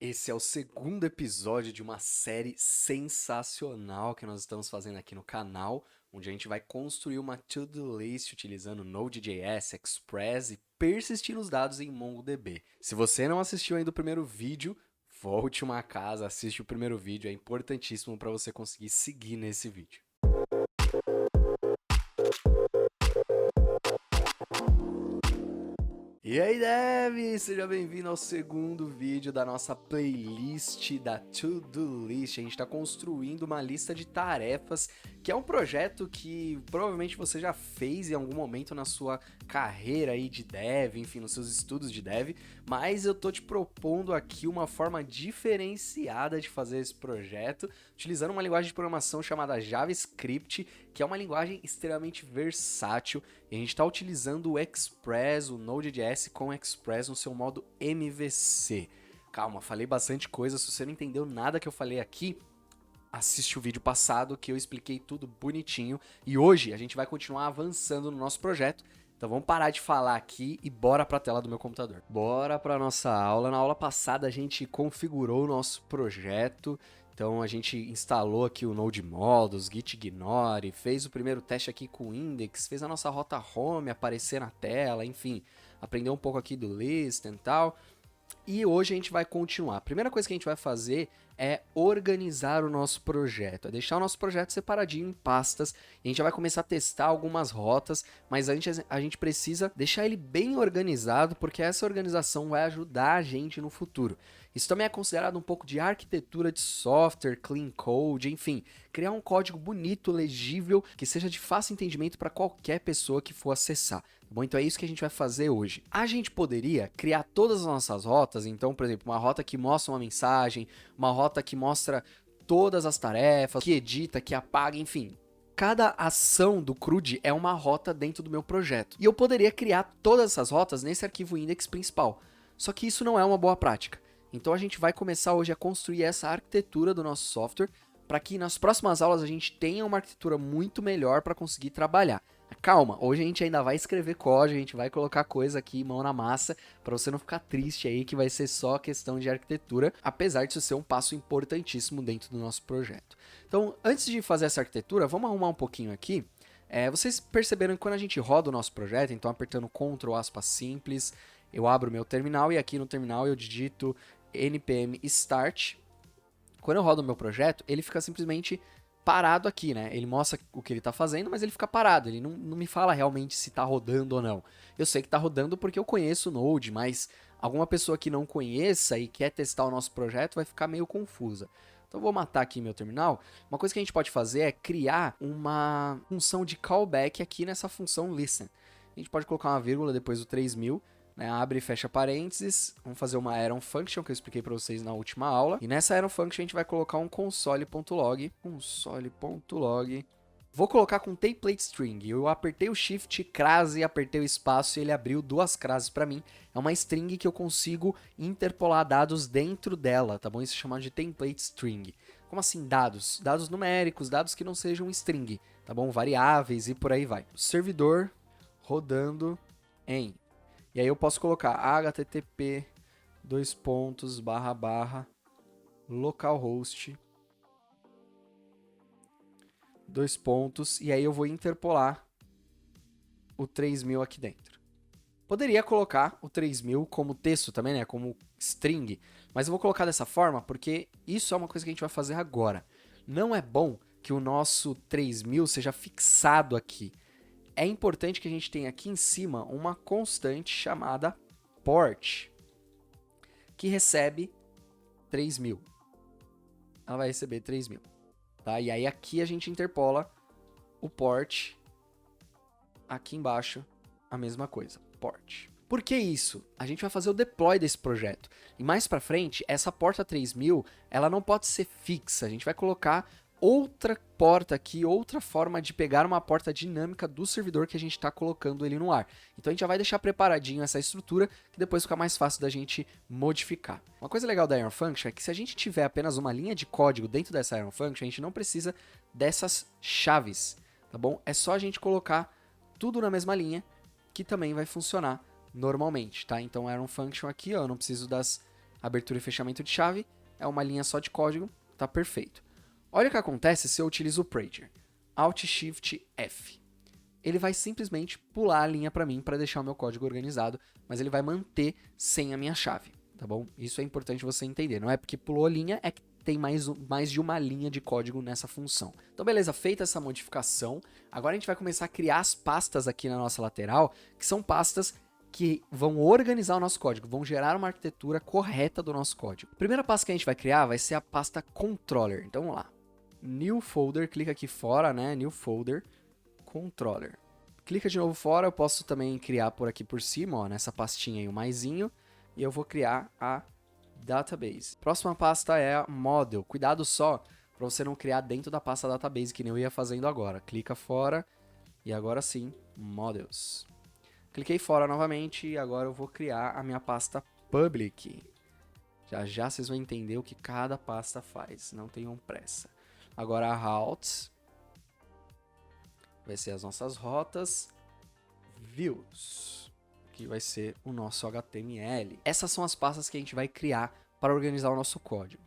Esse é o segundo episódio de uma série sensacional que nós estamos fazendo aqui no canal, onde a gente vai construir uma to-do list utilizando Node.js, Express e persistir nos dados em MongoDB. Se você não assistiu ainda o primeiro vídeo, volte uma casa, assiste o primeiro vídeo, é importantíssimo para você conseguir seguir nesse vídeo. E aí, Dev! Seja bem-vindo ao segundo vídeo da nossa playlist da To-Do List. A gente está construindo uma lista de tarefas, que é um projeto que provavelmente você já fez em algum momento na sua carreira aí de Dev, enfim, nos seus estudos de Dev, mas eu tô te propondo aqui uma forma diferenciada de fazer esse projeto, utilizando uma linguagem de programação chamada JavaScript, que é uma linguagem extremamente versátil. E a gente está utilizando o Express, o Node.js com Express no seu modo MVC. Calma, falei bastante coisa. Se você não entendeu nada que eu falei aqui, assiste o vídeo passado que eu expliquei tudo bonitinho. E hoje a gente vai continuar avançando no nosso projeto. Então vamos parar de falar aqui e bora para a tela do meu computador. Bora para nossa aula. Na aula passada a gente configurou o nosso projeto. Então a gente instalou aqui o Node Modules, Git Ignore, fez o primeiro teste aqui com o Index, fez a nossa rota home aparecer na tela, enfim, aprendeu um pouco aqui do Listen e tal. E hoje a gente vai continuar. A primeira coisa que a gente vai fazer é organizar o nosso projeto, é deixar o nosso projeto separadinho em pastas. E a gente já vai começar a testar algumas rotas, mas a gente precisa deixar ele bem organizado, porque essa organização vai ajudar a gente no futuro. Isso também é considerado um pouco de arquitetura de software, clean code, enfim, criar um código bonito, legível, que seja de fácil entendimento para qualquer pessoa que for acessar. Bom, então é isso que a gente vai fazer hoje. A gente poderia criar todas as nossas rotas, então, por exemplo, uma rota que mostra uma mensagem, uma rota que mostra todas as tarefas, que edita, que apaga, enfim. Cada ação do CRUD é uma rota dentro do meu projeto. E eu poderia criar todas essas rotas nesse arquivo index principal. Só que isso não é uma boa prática. Então a gente vai começar hoje a construir essa arquitetura do nosso software para que nas próximas aulas a gente tenha uma arquitetura muito melhor para conseguir trabalhar. Calma, hoje a gente ainda vai escrever código, a gente vai colocar coisa aqui, mão na massa, para você não ficar triste aí que vai ser só questão de arquitetura, apesar de isso ser um passo importantíssimo dentro do nosso projeto. Então, antes de fazer essa arquitetura, vamos arrumar um pouquinho aqui. Vocês perceberam que quando a gente roda o nosso projeto, então apertando Ctrl aspas simples, eu abro o meu terminal e aqui no terminal eu digito npm start. Quando eu rodo o meu projeto, ele fica simplesmente parado aqui, né? Ele mostra o que ele está fazendo, mas ele fica parado. Ele não me fala realmente se está rodando ou não. Eu sei que está rodando porque eu conheço o Node, mas alguma pessoa que não conheça e quer testar o nosso projeto vai ficar meio confusa. Então eu vou matar aqui meu terminal. Uma coisa que a gente pode fazer é criar uma função de callback aqui nessa função listen. A gente pode colocar uma vírgula depois do 3000, né, abre e fecha parênteses, vamos fazer uma Aeron Function que eu expliquei para vocês na última aula. E nessa Aeron Function a gente vai colocar um console.log, Vou colocar com template string. Eu apertei o shift, crase, apertei o espaço e ele abriu duas crases para mim. É uma string que eu consigo interpolar dados dentro dela, tá bom? Isso é chamado de template string. Como assim dados? Dados numéricos, dados que não sejam string, tá bom? Variáveis e por aí vai. Servidor rodando em. E aí eu posso colocar http localhost e aí eu vou interpolar o 3000 aqui dentro. Poderia colocar o 3000 como texto também, né, como string, mas eu vou colocar dessa forma porque isso é uma coisa que a gente vai fazer agora. Não é bom que o nosso 3000 seja fixado aqui. É importante que a gente tenha aqui em cima uma constante chamada port, que recebe 3000. Ela vai receber 3000. Tá? E aí aqui a gente interpola o port, aqui embaixo a mesma coisa, port. Por que isso? A gente vai fazer o deploy desse projeto. E mais para frente, essa porta 3000, ela não pode ser fixa. A gente vai colocar outra porta aqui, outra forma de pegar uma porta dinâmica do servidor que a gente está colocando ele no ar. Então a gente já vai deixar preparadinho essa estrutura, que depois fica mais fácil da gente modificar. Uma coisa legal da Iron Function é que se a gente tiver apenas uma linha de código dentro dessa Iron Function, a gente não precisa dessas chaves, tá bom? É só a gente colocar tudo na mesma linha, que também vai funcionar normalmente, tá? Então Iron Function aqui, ó, eu não preciso das abertura e fechamento de chave, é uma linha só de código, tá perfeito. Olha o que acontece se eu utilizo o Prager. Alt Shift F. Ele vai simplesmente pular a linha para mim para deixar o meu código organizado, mas ele vai manter sem a minha chave, tá bom? Isso é importante você entender. Não é porque pulou a linha, é que tem mais de uma linha de código nessa função. Então, beleza, feita essa modificação, agora a gente vai começar a criar as pastas aqui na nossa lateral, que são pastas que vão organizar o nosso código, vão gerar uma arquitetura correta do nosso código. A primeira pasta que a gente vai criar vai ser a pasta controller. Então, vamos lá. New folder, clica aqui fora, né? New folder, controller. Clica de novo fora, eu posso também criar por aqui por cima, ó, nessa pastinha aí, o maisinho, e eu vou criar a database. Próxima pasta é a model. Cuidado só para você não criar dentro da pasta database, que nem eu ia fazendo agora. Clica fora e agora sim, models. Cliquei fora novamente e agora eu vou criar a minha pasta public. Já já vocês vão entender o que cada pasta faz, não tenham pressa. Agora a routes vai ser as nossas rotas, views, que vai ser o nosso HTML. Essas são as pastas que a gente vai criar para organizar o nosso código.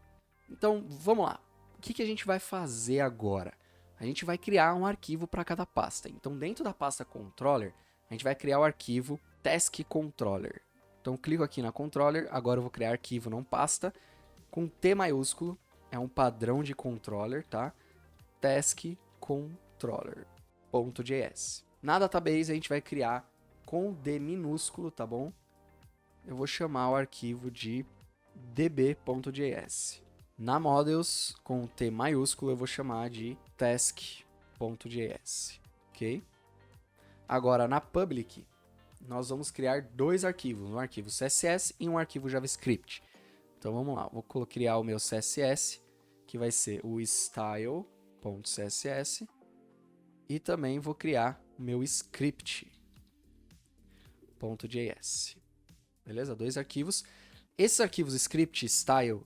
Então, vamos lá. O que a gente vai fazer agora? A gente vai criar um arquivo para cada pasta. Então, dentro da pasta controller, a gente vai criar o arquivo task controller. Então, clico aqui na controller, agora eu vou criar arquivo, não pasta, com T maiúsculo, é um padrão de controller, tá? Task controller.js. Na database, a gente vai criar com D minúsculo, tá bom? Eu vou chamar o arquivo de db.js. Na models, com T maiúsculo, eu vou chamar de task.js, ok? Agora, na public, nós vamos criar dois arquivos, um arquivo CSS e um arquivo JavaScript. Então, vamos lá, vou criar o meu CSS, que vai ser o style.css, e também vou criar o meu script.js. Beleza? Dois arquivos. Esses arquivos script e style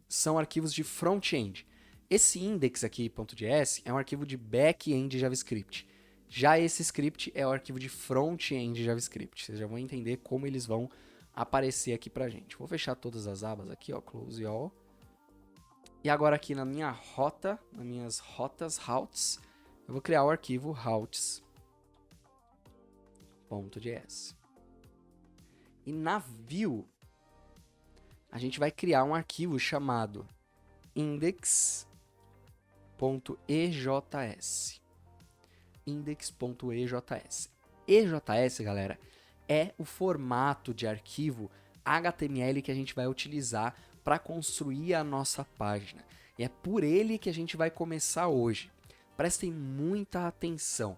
são arquivos de front-end. Esse index aqui, .js, é um arquivo de back-end JavaScript. Já esse script é o arquivo de front-end JavaScript. Vocês já vão entender como eles vão aparecer aqui pra gente. Vou fechar todas as abas aqui, ó, close all. E agora aqui na minha rota, nas minhas routes, eu vou criar o arquivo routes.js. E na view, a gente vai criar um arquivo chamado index.ejs. Index.ejs. EJS, galera, é o formato de arquivo HTML que a gente vai utilizar para construir a nossa página. E é por ele que a gente vai começar hoje. Prestem muita atenção.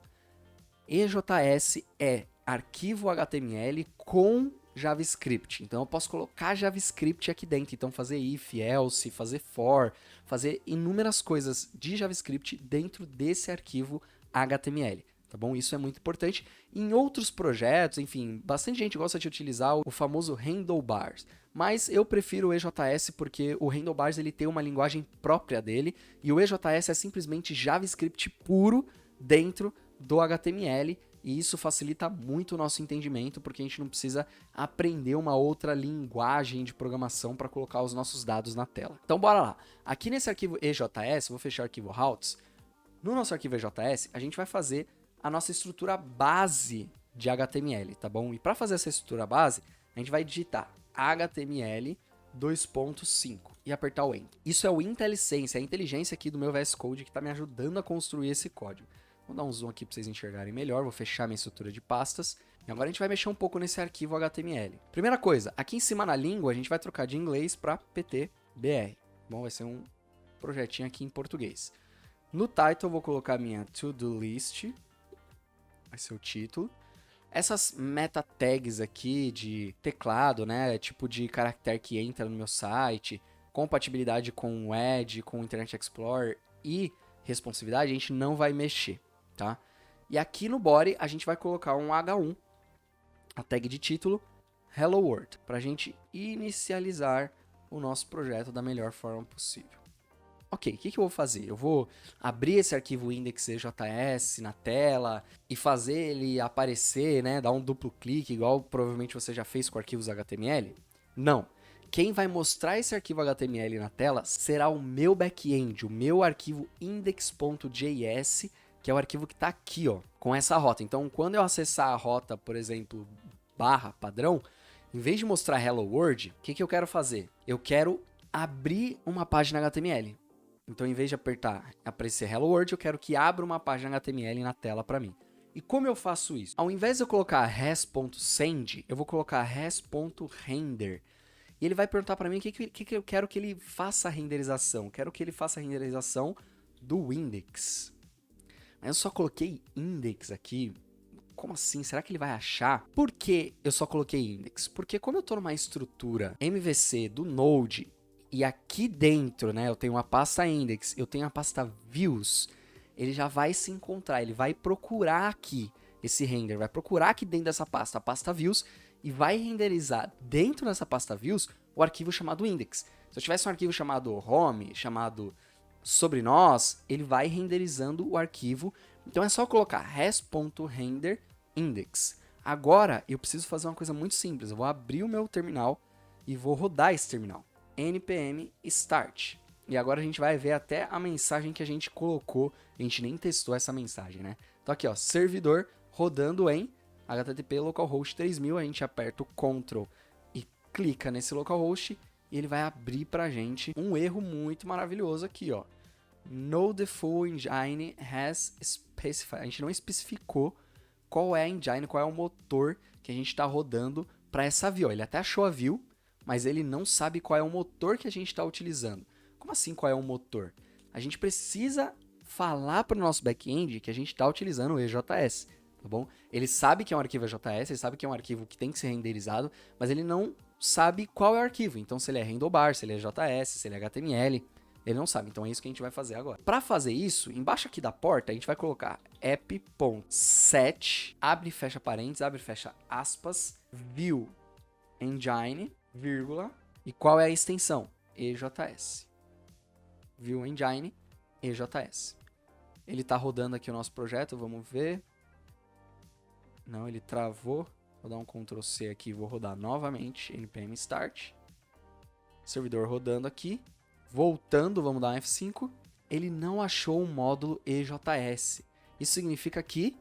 EJS é arquivo HTML com JavaScript. Então eu posso colocar JavaScript aqui dentro. Então fazer if, else, fazer for, fazer inúmeras coisas de JavaScript dentro desse arquivo HTML. Tá bom? Isso é muito importante. Em outros projetos, enfim, bastante gente gosta de utilizar o famoso handlebars, mas eu prefiro o EJS porque o handlebars ele tem uma linguagem própria dele e o EJS é simplesmente JavaScript puro dentro do HTML e isso facilita muito o nosso entendimento porque a gente não precisa aprender uma outra linguagem de programação para colocar os nossos dados na tela. Então bora lá. Aqui nesse arquivo EJS, vou fechar o arquivo routes. No nosso arquivo EJS, a gente vai fazer a nossa estrutura base de HTML, tá bom? E para fazer essa estrutura base, a gente vai digitar HTML 2.5 e apertar o Enter. Isso é o IntelliSense, é a inteligência aqui do meu VS Code que está me ajudando a construir esse código. Vou dar um zoom aqui para vocês enxergarem melhor, vou fechar minha estrutura de pastas. E agora a gente vai mexer um pouco nesse arquivo HTML. Primeira coisa, aqui em cima na língua, a gente vai trocar de inglês para PTBR. Bom, vai ser um projetinho aqui em português. No title, eu vou colocar minha to-do list. Vai ser o título. Essas meta tags aqui de teclado, né? Tipo de caractere que entra no meu site, compatibilidade com o Edge, com o Internet Explorer e responsividade, a gente não vai mexer, tá? E aqui no body, a gente vai colocar um H1, a tag de título, Hello World, para a gente inicializar o nosso projeto da melhor forma possível. Ok, o que eu vou fazer? Eu vou abrir esse arquivo index.js na tela e fazer ele aparecer, né? Dar um duplo clique, igual provavelmente você já fez com arquivos HTML? Não. Quem vai mostrar esse arquivo HTML na tela será o meu back-end, o meu arquivo index.js, que é o arquivo que está aqui, ó, com essa rota. Então, quando eu acessar a rota, por exemplo, /padrão, em vez de mostrar Hello World, o que eu quero fazer? Eu quero abrir uma página HTML. Então, em vez de aparecer Hello World, eu quero que abra uma página HTML na tela para mim. E como eu faço isso? Ao invés de eu colocar res.send, eu vou colocar res.render. E ele vai perguntar para mim o que eu quero que ele faça a renderização. Quero que ele faça a renderização do index. Mas eu só coloquei index aqui. Como assim? Será que ele vai achar? Por que eu só coloquei index? Porque como eu estou numa estrutura MVC do Node e aqui dentro, né, eu tenho uma pasta index, eu tenho a pasta views, ele já vai se encontrar, ele vai procurar aqui esse render, vai procurar aqui dentro dessa pasta, a pasta views, e vai renderizar dentro dessa pasta views o arquivo chamado index. Se eu tivesse um arquivo chamado home, chamado sobre nós, ele vai renderizando o arquivo. Então é só colocar res.render index. Agora eu preciso fazer uma coisa muito simples. Eu vou abrir o meu terminal e vou rodar esse terminal. npm start. E agora a gente vai ver até a mensagem que a gente colocou. A gente nem testou essa mensagem, né? Então aqui, ó, servidor rodando em HTTP localhost 3000. A gente aperta o Ctrl e clica nesse localhost e ele vai abrir pra gente um erro muito maravilhoso aqui, ó. No default engine has specified. A gente não especificou qual é a engine, qual é o motor que a gente está rodando para essa view. Ele até achou a view, mas ele não sabe qual é o motor que a gente está utilizando. Como assim qual é o motor? A gente precisa falar para o nosso back-end que a gente está utilizando o EJS, tá bom? Ele sabe que é um arquivo EJS, ele sabe que é um arquivo que tem que ser renderizado, mas ele não sabe qual é o arquivo. Então, se ele é handlebar, se ele é JS, se ele é HTML, ele não sabe. Então, é isso que a gente vai fazer agora. Para fazer isso, embaixo aqui da porta, a gente vai colocar app.set, abre e fecha parênteses, abre e fecha aspas, view engine, vírgula, e qual é a extensão? EJS. View engine, EJS. Ele está rodando aqui o nosso projeto, vamos ver. Não, ele travou. Vou dar um Ctrl C aqui, vou rodar novamente, npm start. Servidor rodando aqui. Voltando, vamos dar um F5. Ele não achou um módulo EJS. Isso significa que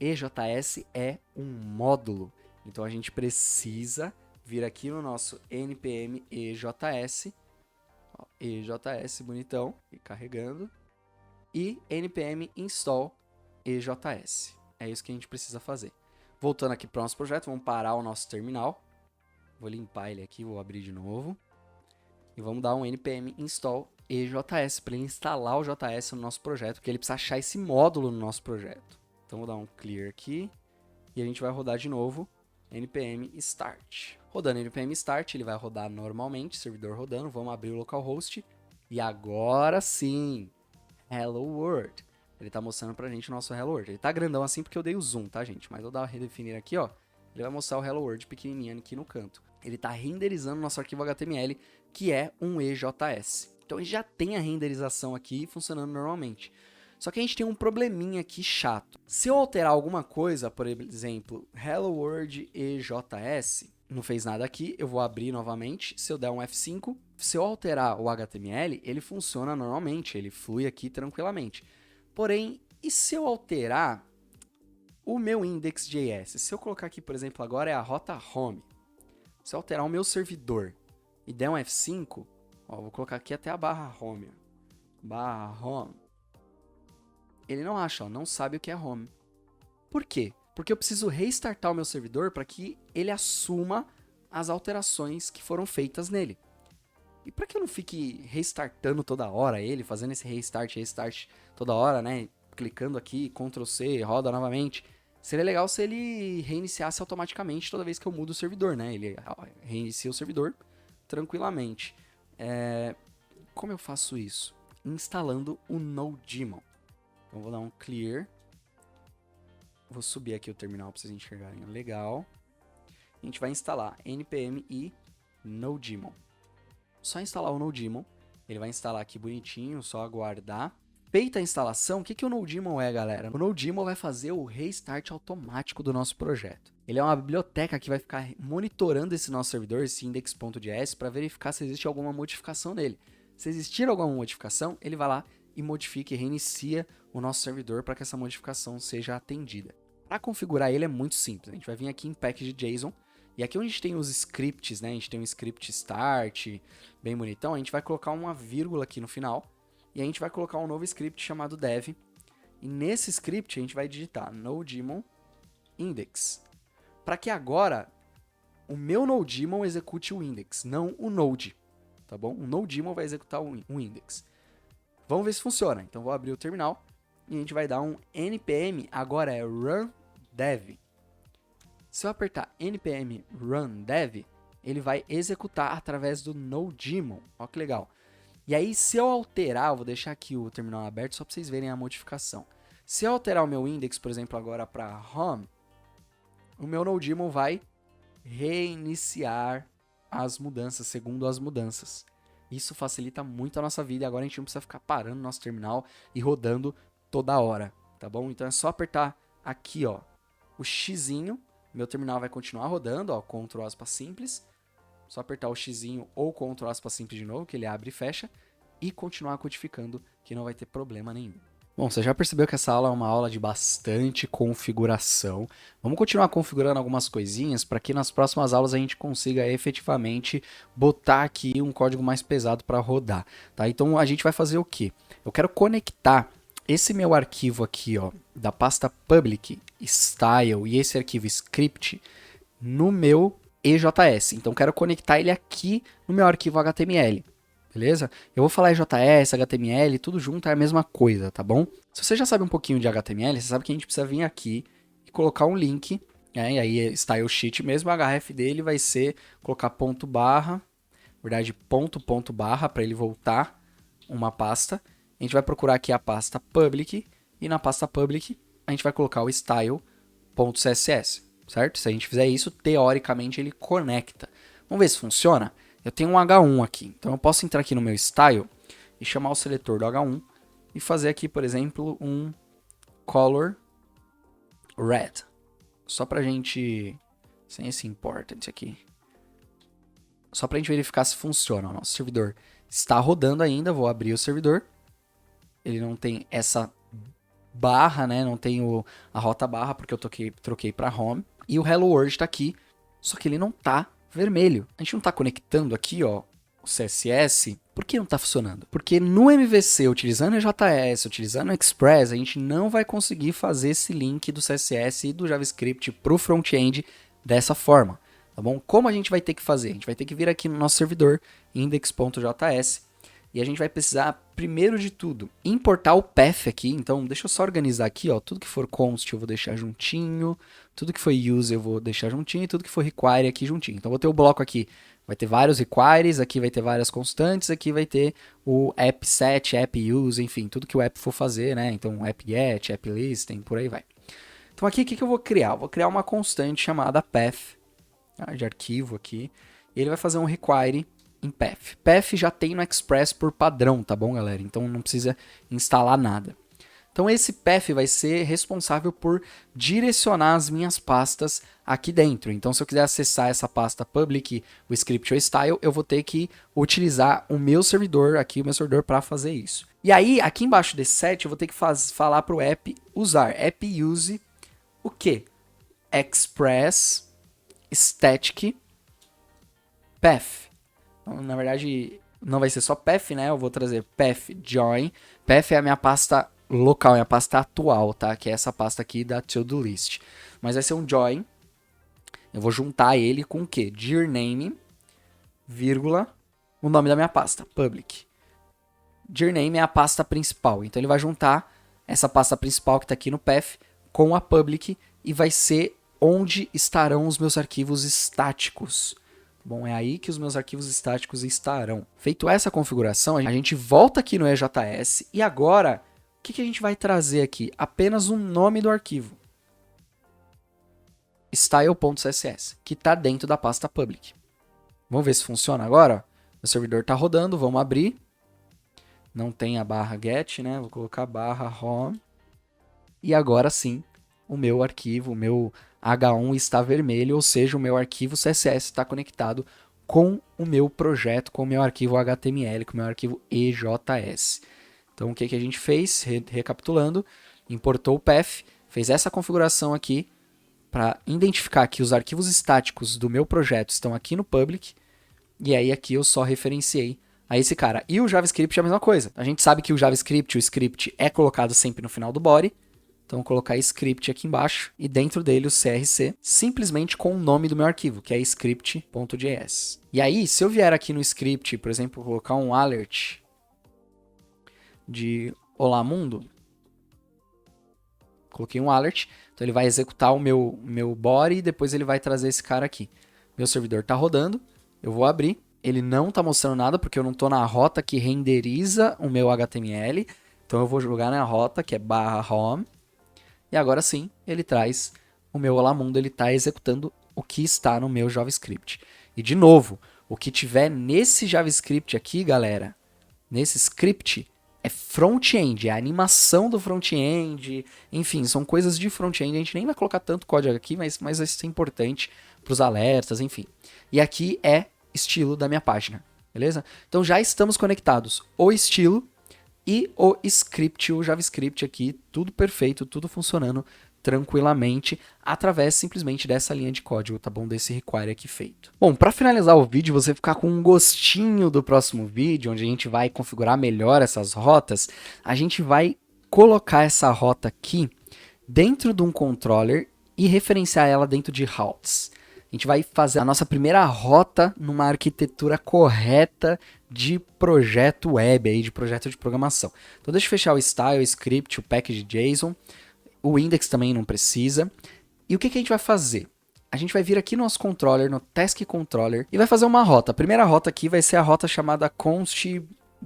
EJS é um módulo. Então a gente precisa vir aqui no nosso npm EJS. Ó, EJS bonitão, e carregando. E npm install EJS. É isso que a gente precisa fazer. Voltando aqui para o nosso projeto, vamos parar o nosso terminal. Vou limpar ele aqui, vou abrir de novo. E vamos dar um npm install EJS para ele instalar o JS no nosso projeto, porque ele precisa achar esse módulo no nosso projeto. Então vou dar um clear aqui e a gente vai rodar de novo npm start. Rodando npm start, ele vai rodar normalmente, servidor rodando. Vamos abrir o localhost e agora sim, hello world. Ele tá mostrando pra gente o nosso hello world. Ele tá grandão assim porque eu dei o zoom, tá, gente? Mas eu vou dar uma redefinir aqui, ó. Ele vai mostrar o hello world pequenininho aqui no canto. Ele tá renderizando o nosso arquivo HTML, que é um EJS. Então, a gente já tem a renderização aqui funcionando normalmente. Só que a gente tem um probleminha aqui chato. Se eu alterar alguma coisa, por exemplo, hello world EJS, não fez nada aqui, eu vou abrir novamente. Se eu der um F5, se eu alterar o HTML, ele funciona normalmente, ele flui aqui tranquilamente. Porém, e se eu alterar o meu index.js? Se eu colocar aqui, por exemplo, agora é a rota home. Se eu alterar o meu servidor e der um F5, ó, vou colocar aqui até a barra home. Barra home. Ele não acha, ó, não sabe o que é home. Por quê? Porque eu preciso restartar o meu servidor para que ele assuma as alterações que foram feitas nele. E para que eu não fique restartando toda hora ele, fazendo esse restart toda hora, né? Clicando aqui, Ctrl C, roda novamente. Seria legal se ele reiniciasse automaticamente toda vez que eu mudo o servidor, né? Ele reinicia o servidor tranquilamente. Como eu faço isso? Instalando o NoDemon. Então vou dar um clear. Vou subir aqui o terminal para vocês enxergarem. Legal. A gente vai instalar npm e NoDemon. Só instalar o NoDemon, ele vai instalar aqui bonitinho, só aguardar. Feita a instalação, o que o NodeDemon é, galera? O NodeDemon vai fazer o restart automático do nosso projeto. Ele é uma biblioteca que vai ficar monitorando esse nosso servidor, esse index.js, para verificar se existe alguma modificação nele. Se existir alguma modificação, ele vai lá e modifica e reinicia o nosso servidor para que essa modificação seja atendida. Para configurar ele é muito simples. A gente vai vir aqui em package.json e aqui onde a gente tem os scripts, né? A gente tem um script start, bem bonitão. A gente vai colocar uma vírgula aqui no final e a gente vai colocar um novo script chamado dev. E nesse script a gente vai digitar NodeDemon index, para que agora o meu NodeDemon execute o index, não o Node, tá bom? O NodeDemon vai executar o index. Vamos ver se funciona. Então vou abrir o terminal e a gente vai dar um npm, agora é run dev. Se eu apertar npm run dev, ele vai executar através do NodeDemon. Olha que legal. E aí, se eu alterar, eu vou deixar aqui o terminal aberto só para vocês verem a modificação. Se eu alterar o meu index, por exemplo, agora para home, o meu NodeDemon vai reiniciar as mudanças, segundo as mudanças. Isso facilita muito a nossa vida e agora a gente não precisa ficar parando no nosso terminal e rodando toda hora, tá bom? Então é só apertar aqui, ó, o xizinho, meu terminal vai continuar rodando, ó, Ctrl aspas simples. Só apertar o xizinho ou Ctrl aspas simples de novo, que ele abre e fecha, e continuar codificando, que não vai ter problema nenhum. Bom, você já percebeu que essa aula é uma aula de bastante configuração. Vamos continuar configurando algumas coisinhas para que nas próximas aulas a gente consiga efetivamente botar aqui um código mais pesado para rodar, tá? Então a gente vai fazer o quê? Eu quero conectar esse meu arquivo aqui, ó, da pasta public, style e esse arquivo script no meu EJS. Então quero conectar ele aqui no meu arquivo HTML. Beleza? Eu vou falar EJS, HTML, tudo junto é a mesma coisa, tá bom? Se você já sabe um pouquinho de HTML, você sabe que a gente precisa vir aqui e colocar um link, né? E aí é style sheet mesmo, o href dele vai ser colocar ponto barra, na verdade ponto barra para ele voltar uma pasta. A gente vai procurar aqui a pasta public e na pasta public a gente vai colocar o style.css, certo? Se a gente fizer isso, teoricamente ele conecta. Vamos ver se funciona? Eu tenho um H1 aqui, então eu posso entrar aqui no meu style e chamar o seletor do H1 e fazer aqui, por exemplo, um color red. Só pra gente, sem esse important aqui, só pra gente verificar se funciona. O nosso servidor está rodando ainda, vou abrir o servidor. Ele não tem essa barra, né? Não tem a rota barra porque eu troquei para home. E o Hello World está aqui, só que ele não tá vermelho. A gente não está conectando aqui, ó, o CSS. Por que não está funcionando? Porque no MVC, utilizando EJS, utilizando Express, a gente não vai conseguir fazer esse link do CSS e do JavaScript para o front-end dessa forma, tá bom? Como a gente vai ter que fazer? A gente vai ter que vir aqui no nosso servidor, index.js, e a gente vai precisar, primeiro de tudo, importar o path aqui. Então, deixa eu só organizar aqui, ó. Tudo que for const eu vou deixar juntinho. Tudo que for use eu vou deixar juntinho. E tudo que for require aqui juntinho. Então, vou ter o bloco aqui. Vai ter vários requires. Aqui vai ter várias constantes. Aqui vai ter o app set, app use, enfim. Tudo que o app for fazer, né? Então, app get, app listing, por aí vai. Então, aqui o que eu vou criar? Eu vou criar uma constante chamada path, tá? De arquivo aqui. E ele vai fazer um require em path. Path já tem no Express por padrão, tá bom, galera? Então não precisa instalar nada. Então esse path vai ser responsável por direcionar as minhas pastas aqui dentro. Então se eu quiser acessar essa pasta public, o script ou style, eu vou ter que utilizar o meu servidor aqui, o meu servidor para fazer isso. E aí, aqui embaixo desse set, eu vou ter que falar para o app usar. App use o quê? Express static path. Na verdade, não vai ser só path, né? Eu vou trazer path join. Path é a minha pasta local, é a pasta atual, tá? Que é essa pasta aqui da to-do list. Mas vai ser um join. Eu vou juntar ele com o quê? Dir name, vírgula, o nome da minha pasta, public. Dir name é a pasta principal. Então ele vai juntar essa pasta principal que está aqui no path com a public e vai ser onde estarão os meus arquivos estáticos. Bom, é aí que os meus arquivos estáticos estarão. Feito essa configuração, a gente volta aqui no EJS e agora, o que a gente vai trazer aqui? Apenas o nome do arquivo. Style.css, que está dentro da pasta public. Vamos ver se funciona agora? O servidor está rodando, vamos abrir. não tem a barra get, né? Vou colocar barra home. E agora sim, o meu arquivo, o meu H1 está vermelho, ou seja, o meu arquivo CSS está conectado com o meu projeto, com o meu arquivo HTML, com o meu arquivo EJS. Então, o que a gente fez? Recapitulando, importou o path, fez essa configuração aqui para identificar que os arquivos estáticos do meu projeto estão aqui no public, e aí aqui eu só referenciei a esse cara. E o JavaScript é a mesma coisa. A gente sabe que o JavaScript, o script, é colocado sempre no final do body. Então, vou colocar script aqui embaixo e dentro dele o CRC, simplesmente com o nome do meu arquivo, que é script.js. E aí, se eu vier aqui no script, por exemplo, colocar um alert de Olá Mundo, coloquei um alert, então ele vai executar o meu body e depois ele vai trazer esse cara aqui. Meu servidor está rodando, eu vou abrir, ele não está mostrando nada porque eu não estou na rota que renderiza o meu HTML, então eu vou jogar na rota que é /home, e agora sim ele traz o meu Olá Mundo, ele está executando o que está no meu JavaScript. E de novo, o que tiver nesse JavaScript aqui, galera, nesse script, é front-end, é a animação do front-end, enfim, são coisas de front-end, a gente nem vai colocar tanto código aqui, mas vai ser importante para os alertas, enfim. E aqui é estilo da minha página, beleza? Então já estamos conectados o estilo e o script, o JavaScript aqui, tudo perfeito, tudo funcionando tranquilamente através simplesmente dessa linha de código, tá bom? Desse require aqui feito. Bom, para finalizar o vídeo, você ficar com um gostinho do próximo vídeo, onde a gente vai configurar melhor essas rotas, a gente vai colocar essa rota aqui dentro de um controller e referenciar ela dentro de routes. A gente vai fazer a nossa primeira rota numa arquitetura correta de projeto web, aí, de projeto de programação. Então deixa eu fechar o style, o script, o package JSON. O index também não precisa. E o que a gente vai fazer? A gente vai vir aqui no nosso controller, no task controller, e vai fazer uma rota. A primeira rota aqui vai ser a rota chamada const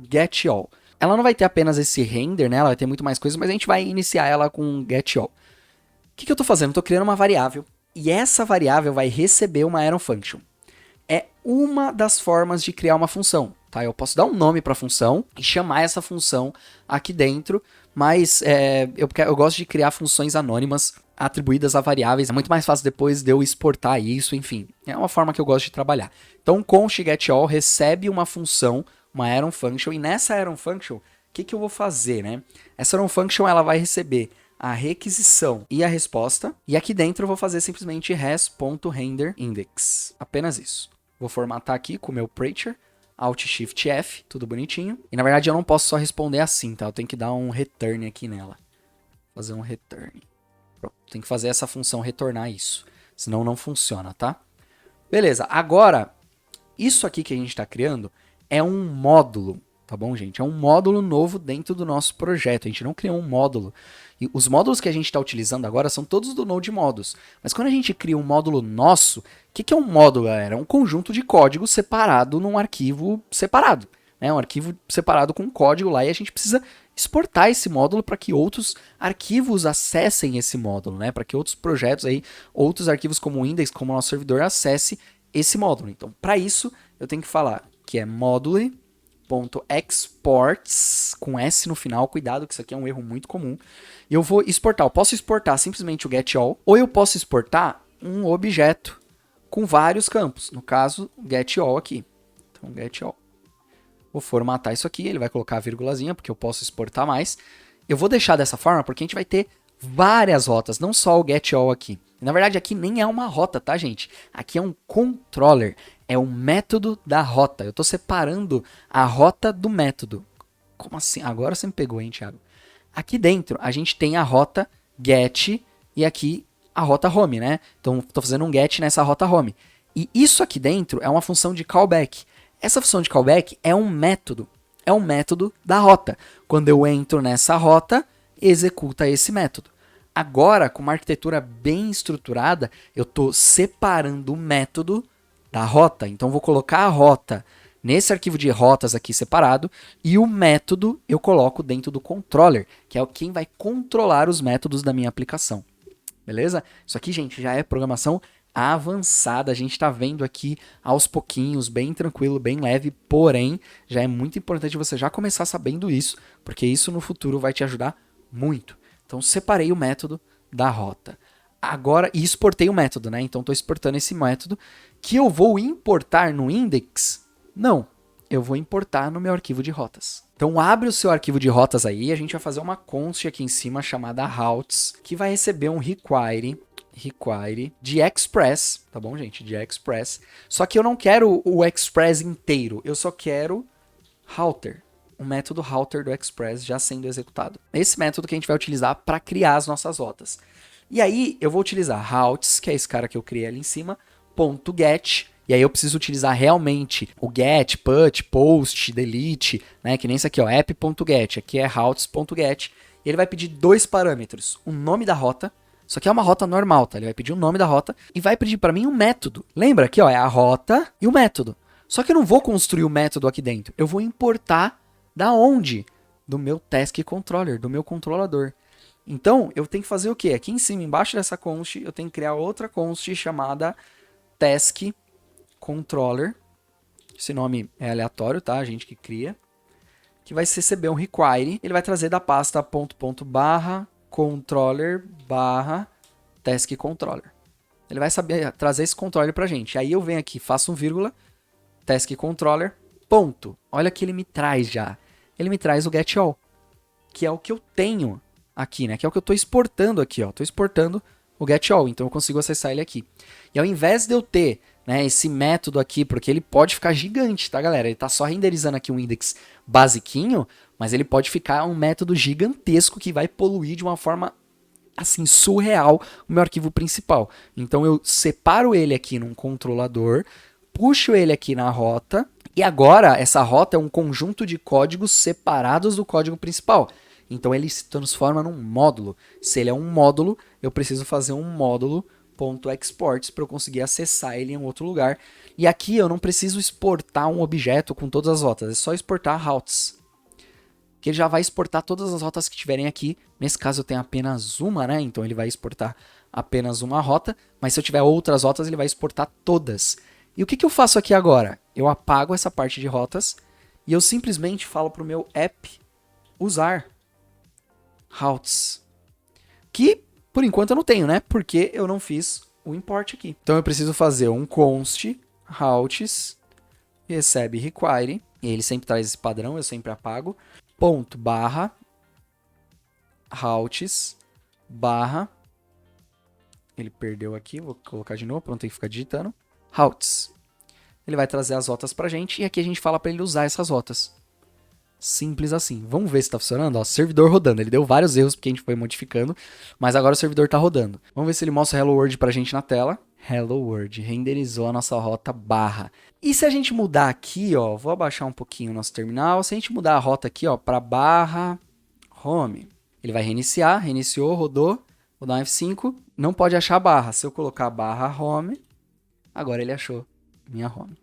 getAll. Ela não vai ter apenas esse render, né? Ela vai ter muito mais coisas, mas a gente vai iniciar ela com getAll. O que eu estou fazendo? Estou criando uma variável, e essa variável vai receber uma arrow function. É uma das formas de criar uma função, tá? Eu posso dar um nome para a função e chamar essa função aqui dentro, mas eu gosto de criar funções anônimas atribuídas a variáveis. É muito mais fácil depois de eu exportar isso, enfim. É uma forma que eu gosto de trabalhar. Então, const getAll recebe uma função, uma arrow function, e nessa arrow function, o que eu vou fazer, né? Essa arrow function ela vai receber a requisição e a resposta, e aqui dentro eu vou fazer simplesmente res.renderIndex. Apenas isso. Vou formatar aqui com o meu Preacher, Alt-Shift-F, tudo bonitinho. E na verdade eu não posso só responder assim, tá? Eu tenho que dar um return aqui nela. Fazer um return. Pronto, tem que fazer essa função retornar isso, senão não funciona, tá? Beleza, agora, isso aqui que a gente está criando é um módulo, tá bom, gente? É um módulo novo dentro do nosso projeto. A gente não criou um módulo. E os módulos que a gente está utilizando agora são todos do Node Modules. Mas quando a gente cria um módulo nosso, o que é um módulo, galera? É um conjunto de código separado num arquivo separado. Né? Um arquivo separado com código lá, e a gente precisa exportar esse módulo para que outros arquivos acessem esse módulo, né? Para que outros projetos, aí, outros arquivos como o index, como o nosso servidor, acesse esse módulo. Então, para isso, eu tenho que falar que é module.exports, com S no final, cuidado que isso aqui é um erro muito comum. E eu vou exportar, eu posso exportar simplesmente o getAll, ou eu posso exportar um objeto com vários campos, no caso, getAll aqui. Então, getAll. Vou formatar isso aqui, ele vai colocar a vírgulazinha, porque eu posso exportar mais. Eu vou deixar dessa forma, porque a gente vai ter várias rotas, não só o getAll aqui. Na verdade, aqui nem é uma rota, tá, gente? Aqui é um controller, é o método da rota. Eu estou separando a rota do método. Como assim? Agora você me pegou, hein, Thiago? Aqui dentro, a gente tem a rota get e aqui a rota home, né? Então, estou fazendo um get nessa rota home. E isso aqui dentro é uma função de callback. Essa função de callback é um método da rota. Quando eu entro nessa rota, executa esse método. Agora, com uma arquitetura bem estruturada, eu estou separando o método da rota. Então, vou colocar a rota nesse arquivo de rotas aqui separado, e o método eu coloco dentro do controller, que é quem vai controlar os métodos da minha aplicação. Beleza? Isso aqui, gente, já é programação avançada. A gente está vendo aqui aos pouquinhos, bem tranquilo, bem leve, porém, já é muito importante você já começar sabendo isso, porque isso no futuro vai te ajudar muito. Então, separei o método da rota. Agora, e exportei o método, né? Então, estou exportando esse método que eu vou importar no index. Não, eu vou importar no meu arquivo de rotas. Então, abre o seu arquivo de rotas aí, a gente vai fazer uma const aqui em cima chamada routes, que vai receber um require de express, tá bom, gente? De express. Só que eu não quero o express inteiro, eu só quero router, o método router do express já sendo executado. Esse método que a gente vai utilizar para criar as nossas rotas. E aí eu vou utilizar routes, que é esse cara que eu criei ali em cima, .get, e aí eu preciso utilizar realmente o get, put, post, delete, né? Que nem isso aqui, ó, app.get, aqui é routes.get. E ele vai pedir 2 parâmetros, o nome da rota, isso aqui é uma rota normal, tá? Ele vai pedir o nome da rota e vai pedir para mim um método. Lembra aqui, ó, é a rota e o método. Só que eu não vou construir o método aqui dentro, eu vou importar da onde? Do meu task controller, do meu controlador. Então, eu tenho que fazer o quê? Aqui em cima, embaixo dessa const, eu tenho que criar outra const chamada task controller. Esse nome é aleatório, tá? A gente que cria. Que vai receber um require. Ele vai trazer da pasta .. controller / task controller. Ele vai saber trazer esse controller pra gente. Aí eu venho aqui, faço um vírgula, task controller, ponto. Olha que ele me traz já. Ele me traz o getAll, que é o que eu tenho aqui, né? Que é o que eu estou exportando aqui, ó. Estou exportando o getAll, então eu consigo acessar ele aqui. E ao invés de eu ter, né, esse método aqui, porque ele pode ficar gigante, tá, galera? Ele está só renderizando aqui um index basiquinho, mas ele pode ficar um método gigantesco que vai poluir de uma forma, assim, surreal o meu arquivo principal. Então eu separo ele aqui num controlador, puxo ele aqui na rota, e agora essa rota é um conjunto de códigos separados do código principal. Então ele se transforma num módulo. Se ele é um módulo, eu preciso fazer um módulo.exports para eu conseguir acessar ele em um outro lugar. E aqui eu não preciso exportar um objeto com todas as rotas, é só exportar routes. Que ele já vai exportar todas as rotas que tiverem aqui. Nesse caso eu tenho apenas uma, né? Então ele vai exportar apenas uma rota, mas se eu tiver outras rotas ele vai exportar todas. E o que eu faço aqui agora? Eu apago essa parte de rotas e eu simplesmente falo para o meu app usar routes, que por enquanto eu não tenho, né? Porque eu não fiz o import aqui. Então eu preciso fazer um const routes recebe require, e ele sempre traz esse padrão, eu sempre apago, ponto barra routes barra, ele perdeu aqui, vou colocar de novo, pronto, tem que ficar digitando, routes. Ele vai trazer as rotas pra gente, e aqui a gente fala para ele usar essas rotas. Simples assim. Vamos ver se está funcionando. Ó, servidor rodando. Ele deu vários erros porque a gente foi modificando, mas agora o servidor está rodando. Vamos ver se ele mostra Hello World pra gente na tela. Hello World. Renderizou a nossa rota barra. E se a gente mudar aqui, ó, vou abaixar um pouquinho o nosso terminal. Se a gente mudar a rota aqui, ó, para barra home, ele vai reiniciar. Reiniciou, rodou. Vou dar um F5. Não pode achar a barra. Se eu colocar barra home, agora ele achou minha home.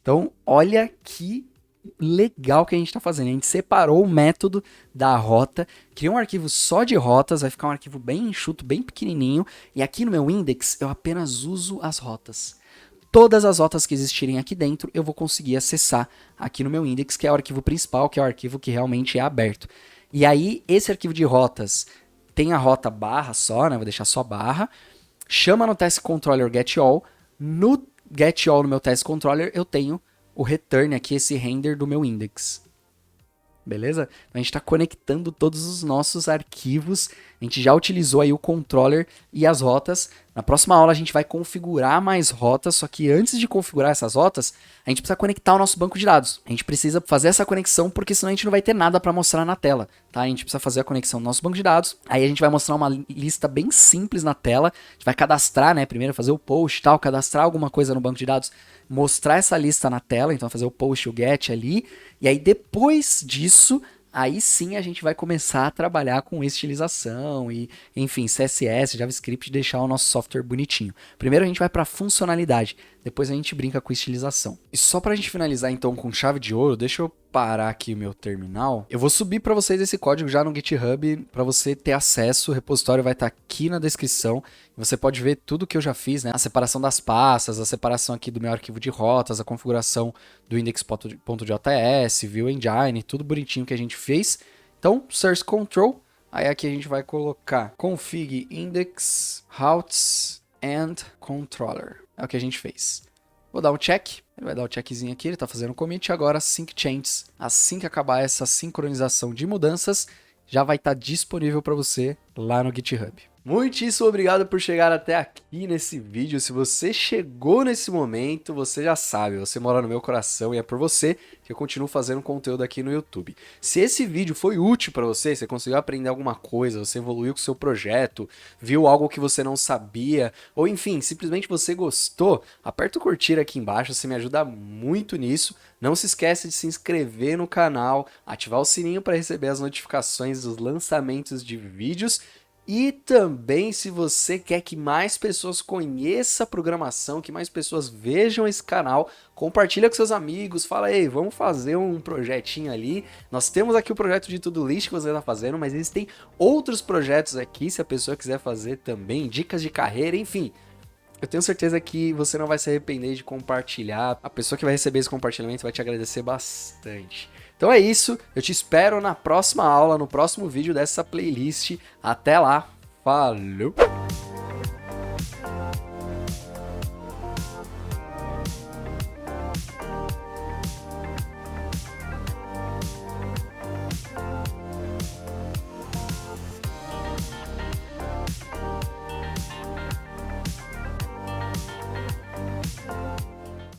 Então, olha que legal que a gente está fazendo. A gente separou o método da rota, criou um arquivo só de rotas, vai ficar um arquivo bem enxuto, bem pequenininho, e aqui no meu index eu apenas uso as rotas. Todas as rotas que existirem aqui dentro eu vou conseguir acessar aqui no meu index, que é o arquivo principal, que é o arquivo que realmente é aberto. E aí esse arquivo de rotas tem a rota barra só, né? Vou deixar só barra, chama no task controller getAll, no getAll no meu task controller eu tenho o return aqui, esse render do meu index. Beleza? Então a gente está conectando todos os nossos arquivos. A gente já utilizou aí o controller e as rotas. Na próxima aula a gente vai configurar mais rotas, só que antes de configurar essas rotas, a gente precisa conectar o nosso banco de dados. A gente precisa fazer essa conexão, porque senão a gente não vai ter nada para mostrar na tela, tá? A gente precisa fazer a conexão do nosso banco de dados. Aí a gente vai mostrar uma lista bem simples na tela. A gente vai cadastrar, né? Primeiro fazer o post e tal, cadastrar alguma coisa no banco de dados, mostrar essa lista na tela, então fazer o post e o get ali, e aí depois disso, aí sim a gente vai começar a trabalhar com estilização e, enfim, CSS, JavaScript, deixar o nosso software bonitinho. Primeiro a gente vai para a funcionalidade, depois a gente brinca com estilização. E só pra gente finalizar então com chave de ouro, deixa eu parar aqui o meu terminal. Eu vou subir para vocês esse código já no GitHub para você ter acesso. O repositório vai estar aqui na descrição. Você pode ver tudo que eu já fiz, né? A separação das pastas, a separação aqui do meu arquivo de rotas, a configuração do index.js, view engine, tudo bonitinho que a gente fez. Então, source control. Aí aqui a gente vai colocar config index routes and controller. É o que a gente fez. Vou dar um check. Ele vai dar o checkzinho aqui, ele está fazendo um commit. Agora, sync changes. Assim que acabar essa sincronização de mudanças, já vai estar disponível para você lá no GitHub. Muitíssimo obrigado por chegar até aqui nesse vídeo. Se você chegou nesse momento, você já sabe, você mora no meu coração e é por você que eu continuo fazendo conteúdo aqui no YouTube. Se esse vídeo foi útil para você, você conseguiu aprender alguma coisa, você evoluiu com o seu projeto, viu algo que você não sabia, ou enfim, simplesmente você gostou, aperta o curtir aqui embaixo, você me ajuda muito nisso. Não se esqueça de se inscrever no canal, ativar o sininho para receber as notificações dos lançamentos de vídeos. E também, se você quer que mais pessoas conheçam a programação, que mais pessoas vejam esse canal, compartilha com seus amigos, fala, ei, vamos fazer um projetinho ali. Nós temos aqui o projeto de To-Do List que você está fazendo, mas existem outros projetos aqui, se a pessoa quiser fazer também, dicas de carreira, enfim. Eu tenho certeza que você não vai se arrepender de compartilhar. A pessoa que vai receber esse compartilhamento vai te agradecer bastante. Então é isso, eu te espero na próxima aula, no próximo vídeo dessa playlist. Até lá, falou!